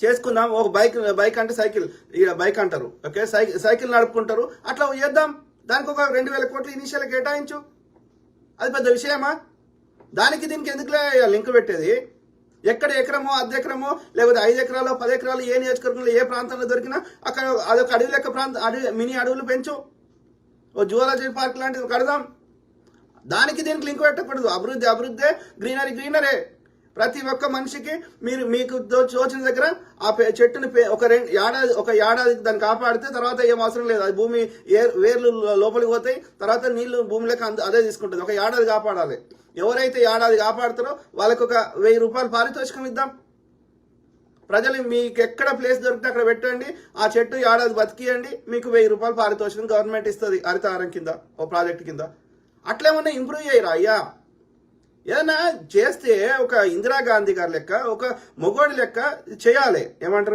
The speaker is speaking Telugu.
చేసుకుందాం. ఒక బైక్ అంటే సైకిల్, బైక్ అంటారు, ఓకే, సైకిల్ నడుపుకుంటారు, అట్లా చేద్దాం. దానికి ఒక 2,000 కోట్లు ఇనిషియల్ కేటాయించు. అది పెద్ద విషయమా? దానికి దీనికి ఎందుకులే లింక్ పెట్టేది? ఎక్కడ ఎకరమో, అర్ధ ఎకరమో, లేకపోతే 5 ఎకరాలు 10 ఎకరాలు ఏ నియోజకవర్గంలో ఏ ప్రాంతంలో దొరికినా అక్కడ అదొక అడవి లెక్క మినీ అడవులు పెంచు. ఓ జువాలజీ పార్క్ లాంటిది కడదాం. దానికి దీనికి లింక్ పెట్టకూడదు. అభివృద్ధి గ్రీనరే. ప్రతి ఒక్క మనిషికి మీకు తోచిన దగ్గర ఆ చెట్టుని ఒక ఏడాది దాన్ని కాపాడితే తర్వాత ఏం అవసరం లేదు. అది భూమి వేర్లు లోపలికి పోతాయి, తర్వాత నీళ్లు భూమిలోకి అదే తీసుకుంటుంది. ఒక ఏడాది కాపాడాలి. ఎవరైతే ఏడాది కాపాడుతారో వాళ్ళకి ఒక 1000 రూపాయలు పారితోషికం ఇద్దాం. ప్రజలు మీకు ఎక్కడ ప్లేస్ దొరికితే అక్కడ పెట్టండి, ఆ చెట్టు ఏడాది బతికియండి, మీకు 1000 రూపాయలు పారితోషికం గవర్నమెంట్ ఇస్తుంది హరితహారం కింద, ఓ ప్రాజెక్ట్ కింద. అట్లేమన్నా ఇంప్రూవ్ చేయరా అయ్యా? ఏదైనా చేస్తే ఒక ఇందిరాగాంధీ గారి లెక్క, ఒక మొగోడి లెక్క చేయాలి. ఏమంటారు,